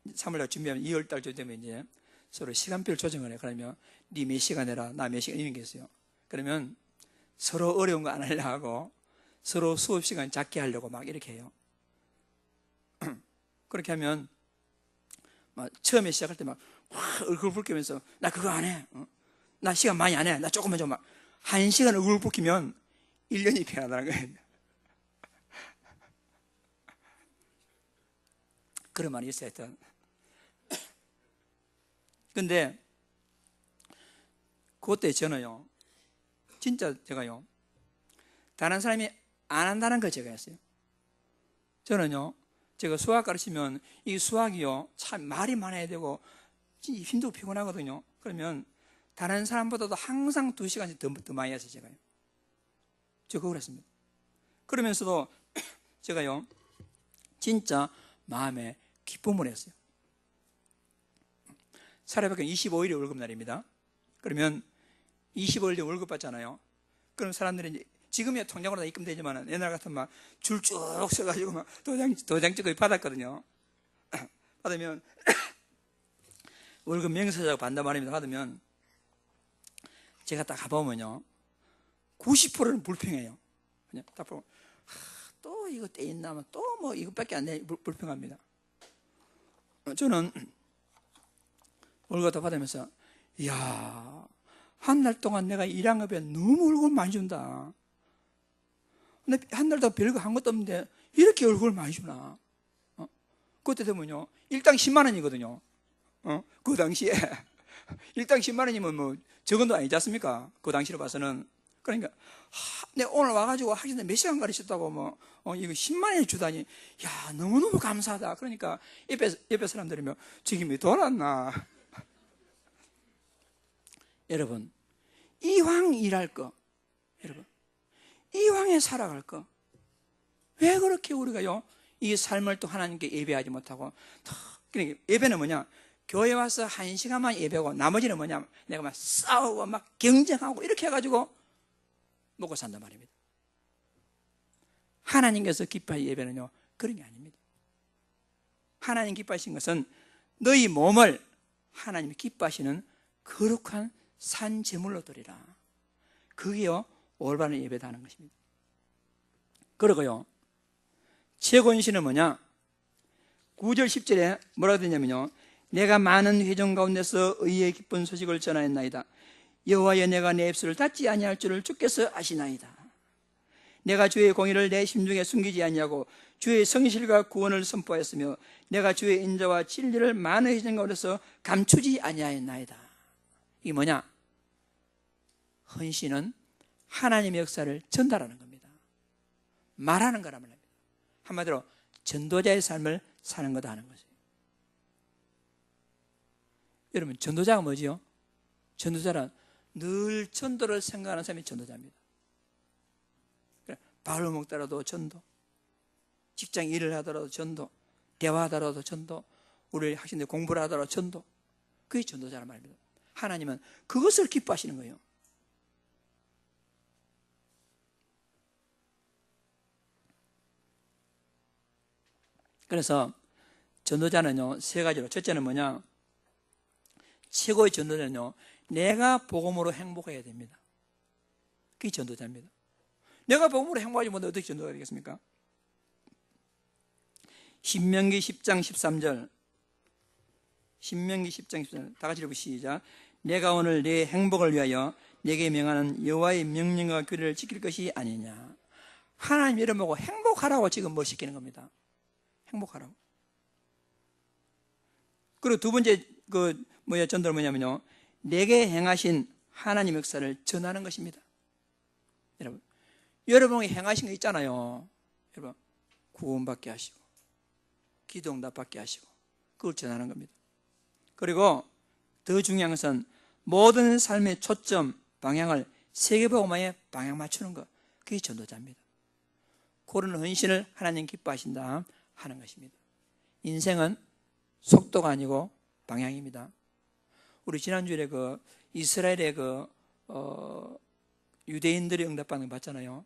3월달 준비하면 2월달 되면 이제 서로 시간표를 조정을 해요. 그러면 네 몇 시간 해라, 나 몇 시간, 이런 게 있어요. 그러면 서로 어려운 거 안 하려고 하고 서로 수업 시간 작게 하려고 막 이렇게 해요. 그렇게 하면 막 처음에 시작할 때 막 얼굴 붉히면서 나 그거 안 해, 나 시간 많이 안 해, 나 조금만 좀, 막 1시간 얼굴 붉히면 1년이 편하다는 거예요. 그런 말이 있어요. 하여튼. 근데 그때 저는요, 진짜 제가요, 다른 사람이 안 한다는 걸 제가 했어요. 저는요, 제가 수학 가르치면 이 수학이요, 참 말이 많아야 되고 힘도 피곤하거든요. 그러면 다른 사람보다도 항상 2시간씩 더 많이 했어요. 제가요, 저 그걸 했습니다. 그러면서도 제가요, 진짜 마음에 기쁨을 했어요. 사례밖에 25일이 월급날입니다. 그러면 25일 월급 받잖아요. 그럼 사람들이 이제 지금이야 통장으로 다 입금되지만 옛날 같은 막 줄 쭉 서가지고 막 도장 찍고 받았거든요. 받으면 월급 명세자고 받는단 말입니다. 받으면 제가 딱 가보면요, 90%는 불평해요. 그냥 딱 보면 또 이거 떼있나, 또 뭐 이것밖에 안 돼, 불평합니다. 저는 월급 다 받으면서, 이야, 한 달 동안 내가 일한 거 보면 너무 월급을 많이 준다. 근데 한 달 동안 별거 한 것도 없는데 이렇게 월급을 많이 주나? 그때 되면요, 일당 10만 원이거든요. 그 당시에 일당 10만 원이면 뭐 적은 돈 아니지 않습니까? 그 당시로 봐서는. 그러니까 내가 오늘 와가지고 하시는데 몇 시간 가르쳤다고 뭐 이거 10만 원을 주다니, 야, 너무너무 감사하다. 그러니까 옆에 사람들이 뭐 지금이 돌았나? 여러분, 이왕 일할 거, 여러분, 이왕에 살아갈 거, 왜 그렇게 우리가요, 이 삶을 또 하나님께 예배하지 못하고, 그러니까 예배는 뭐냐? 교회 와서 1시간만 예배하고 나머지는 뭐냐? 내가 막 싸우고 막 경쟁하고 이렇게 해가지고 먹고 산단 말입니다. 하나님께서 기뻐할 예배는요, 그런 게 아닙니다. 하나님 기뻐하신 것은 너희 몸을 하나님이 기뻐하시는 거룩한 산 제물로 드리라. 그게요, 올바른 예배다 하는 것입니다. 그러고요, 최고인신은 뭐냐? 9절 10절에 뭐라고 되냐면요, 내가 많은 회중 가운데서 의의 기쁜 소식을 전하였나이다. 여호와여, 내가 내 입술을 닫지 아니할 줄을 주께서 아시나이다. 내가 주의 공의를 내 심중에 숨기지 아니하고 주의 성실과 구원을 선포하였으며 내가 주의 인자와 진리를 많은 회중 가운데서 감추지 아니하였나이다. 이게 뭐냐? 헌신은 하나님의 역사를 전달하는 겁니다. 말하는 거란 말입니다. 한마디로 전도자의 삶을 사는 거다 하는 거죠. 여러분, 전도자가 뭐지요? 전도자란 늘 전도를 생각하는 사람이 전도자입니다. 밥을 먹더라도 전도, 직장 일을 하더라도 전도, 대화하더라도 전도, 우리 학생들 공부를 하더라도 전도, 그게 전도자란 말입니다. 하나님은 그것을 기뻐하시는 거예요. 그래서 전도자는요, 세 가지로. 첫째는 뭐냐? 최고의 전도자는요, 내가 복음으로 행복해야 됩니다. 그게 전도자입니다. 내가 복음으로 행복하지 못해 어떻게 전도가 되겠습니까? 신명기 10장 13절 신명기 10장 10절 다 같이 읽고 시작. 내가 오늘 내 행복을 위하여 내게 명하는 여호와의 명령과 규례를 지킬 것이 아니냐. 하나님 이름 보고 행복하라고 지금 뭘 시키는 겁니다. 행복하라고. 그리고 두 번째 전도는 뭐냐면요, 내게 행하신 하나님 역사를 전하는 것입니다. 여러분이 행하신 거 있잖아요. 여러분, 구원받게 하시고 기도 응답받게 하시고 그걸 전하는 겁니다. 그리고 더 중요한 것은 모든 삶의 초점, 방향을 세계복음화에 방향 맞추는 것, 그게 전도자입니다. 그런 헌신을 하나님 기뻐하신다 하는 것입니다. 인생은 속도가 아니고 방향입니다. 우리 지난주에 이스라엘의 유대인들이 응답받는 거 봤잖아요.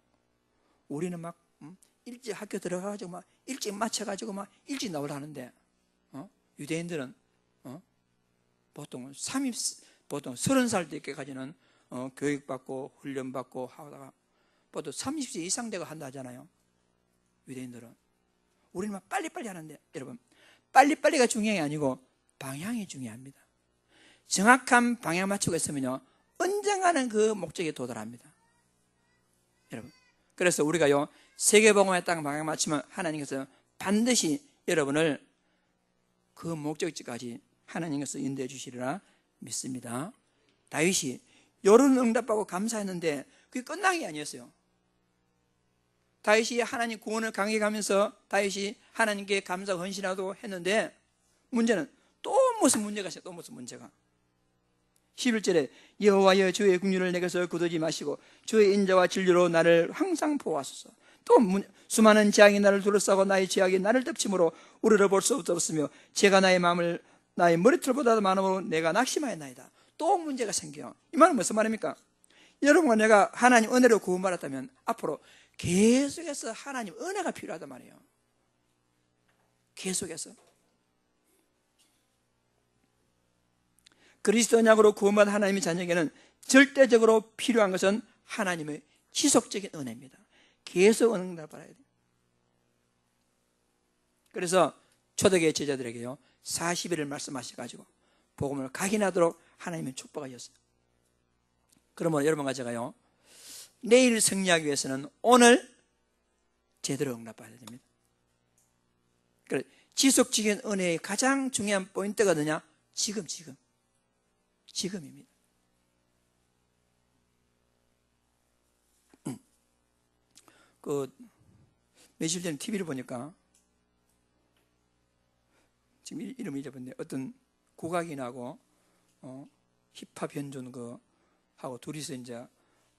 우리는 막 일찍 학교 들어가가지고 막 일찍 마쳐가지고 막 일찍 나오려 하는데, 유대인들은 보통 30살 때까지는 교육받고 훈련받고 하다가 보통 30세 이상 되고 한다 하잖아요. 유대인들은. 우리는 막 빨리빨리 하는데, 여러분, 빨리빨리가 중요한 게 아니고 방향이 중요합니다. 정확한 방향 맞추고 있으면요, 언젠가는 그 목적에 도달합니다. 여러분, 그래서 우리가요, 세계복음화에 딱 방향 맞추면 하나님께서 반드시 여러분을 그 목적지까지 하나님께서 인도해 주시리라 믿습니다. 다윗이 요런 응답받고 감사했는데 그게 끝난 게 아니었어요. 다윗이 하나님 구원을 강해가면서 다윗이 하나님께 감사 헌신하도 했는데, 문제는 또 무슨 문제가 있어요. 또 무슨 문제가. 11절에 여호와여 주의 긍휼을 내게서 거두지 마시고 주의 인자와 진리로 나를 항상 보호하소서. 또 수많은 재앙이 나를 둘러싸고 나의 죄악이 나를 덮침으로 우러러 볼 수 없으며 제가 나의 마음을 나의 머리털보다도 많음으로 내가 낙심하였나이다. 또 문제가 생겨요. 이 말은 무슨 말입니까? 여러분과 내가 하나님 은혜로 구원받았다면 앞으로 계속해서 하나님 은혜가 필요하단 말이에요. 계속해서. 그리스도인으로 구원받은 하나님의 자녀에게는 절대적으로 필요한 것은 하나님의 지속적인 은혜입니다. 계속 은혜를 받아야 돼요. 그래서 초대교회 제자들에게요, 40일을 말씀하셔가지고 복음을 각인하도록 하나님의 축복하셨어요. 그러면 여러분과 제가요, 내일 승리하기 위해서는 오늘 제대로 응답받아야 됩니다. 그래, 지속적인 은혜의 가장 중요한 포인트가 뭐냐? 지금입니다. 며칠 전에 TV를 보니까, 지금 이름 잊어버렸는데, 어떤 국악인하고 힙합 현존 하고 둘이서 이제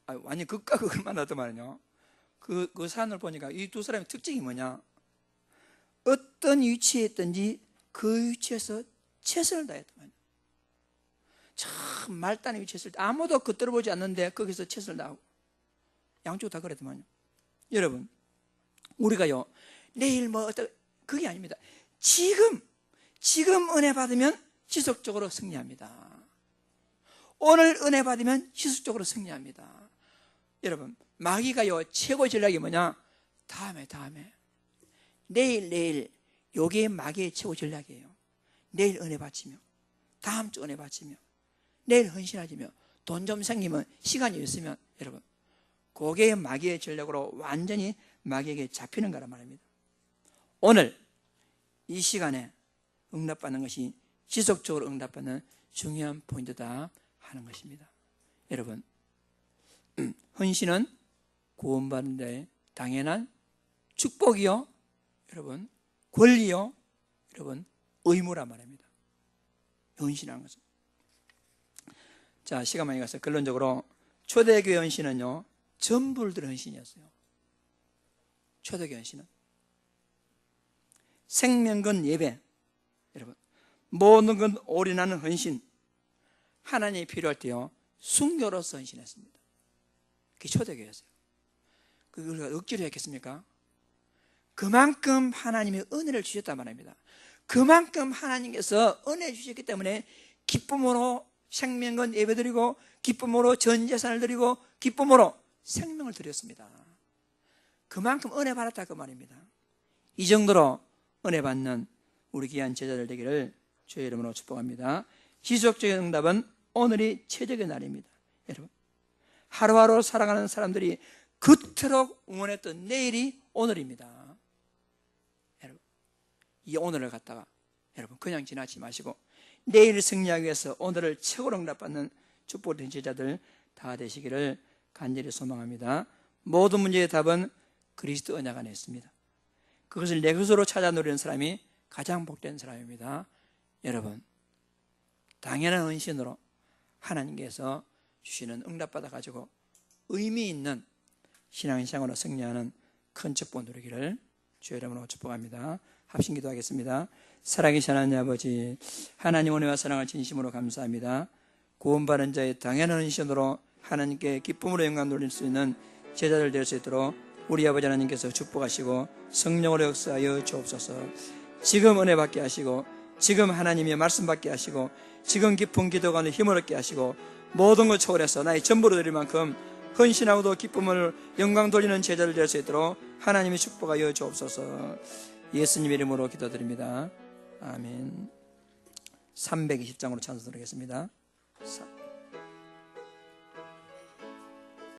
완전 극과 극을 만났단 말이에요. 그 사안을 보니까 이 두 사람의 특징이 뭐냐? 어떤 위치에 있든지 그 위치에서 최선을 다했단 말이에요. 참 말단의 위치에 있을 때 아무도 겉들어보지 않는데 거기서 최선을 다하고, 양쪽 다 그랬단 말이에요. 여러분, 우리가요, 내일 그게 아닙니다. 지금 은혜 받으면 지속적으로 승리합니다. 오늘 은혜 받으면 지속적으로 승리합니다. 여러분, 마귀가요, 최고 전략이 뭐냐? 다음에 내일 요게 마귀의 최고 전략이에요. 내일 은혜 받치며, 다음 주 은혜 받치며, 내일 헌신하지며, 돈 좀 생기면, 시간이 있으면, 여러분, 그게 마귀의 전략으로 완전히 마귀에게 잡히는 거란 말입니다. 오늘 이 시간에 응답받는 것이 지속적으로 응답받는 중요한 포인트다 하는 것입니다. 여러분, 헌신은 구원받는 데 당연한 축복이요, 여러분, 권리요, 여러분, 의무란 말입니다. 헌신하는 것은. 자, 시간 많이 가서 결론적으로 초대교회 헌신은요, 전불들의 헌신이었어요. 초대교회 헌신은 생명건 예배, 여러분, 모든 건 올인하는 헌신, 하나님이 필요할 때요, 순교로서 헌신했습니다. 그게 초대교회였어요. 그걸 우리가 억지로 했겠습니까? 그만큼 하나님의 은혜를 주셨단 말입니다. 그만큼 하나님께서 은혜 주셨기 때문에 기쁨으로 생명건 예배드리고, 기쁨으로 전 재산을 드리고, 기쁨으로 생명을 드렸습니다. 그만큼 은혜 받았다 그 말입니다. 이 정도로 은혜 받는 우리 귀한 제자들 되기를 주의 이름으로 축복합니다. 지속적인 응답은 오늘이 최적의 날입니다. 여러분, 하루하루 살아가는 사람들이 그토록 응원했던 내일이 오늘입니다. 여러분, 이 오늘을 갖다가 여러분 그냥 지나치 마시고 내일을 승리하기 위해서 오늘을 최고로 응답받는 축복된 제자들 다 되시기를 간절히 소망합니다. 모든 문제의 답은 그리스도 언약 안에 있습니다. 그것을 내 것으로 찾아 누리는 사람이 가장 복된 사람입니다. 여러분, 당연한 헌신으로 하나님께서 주시는 응답받아 가지고 의미 있는 신앙생활로 승리하는 큰 축복 누리기를 주의 이름으로 축복합니다. 합심 기도하겠습니다. 살아계신 하나님 아버지, 하나님 은혜와 사랑을 진심으로 감사합니다. 구원받은 자의 당연한 헌신으로 하나님께 기쁨으로 영광 돌릴 수 있는 제자들 될 수 있도록 우리 아버지 하나님께서 축복하시고 성령으로 역사하여 주옵소서. 지금 은혜 받게 하시고 지금 하나님의 말씀 받게 하시고 지금 깊은 기도 가운데 힘을 얻게 하시고 모든 걸 초월해서 나의 전부로 드릴 만큼 헌신하고도 기쁨을 영광 돌리는 제자들 될 수 있도록 하나님이 축복하여 주옵소서. 예수님 이름으로 기도드립니다. 아멘. 320장으로 찬송 드리겠습니다.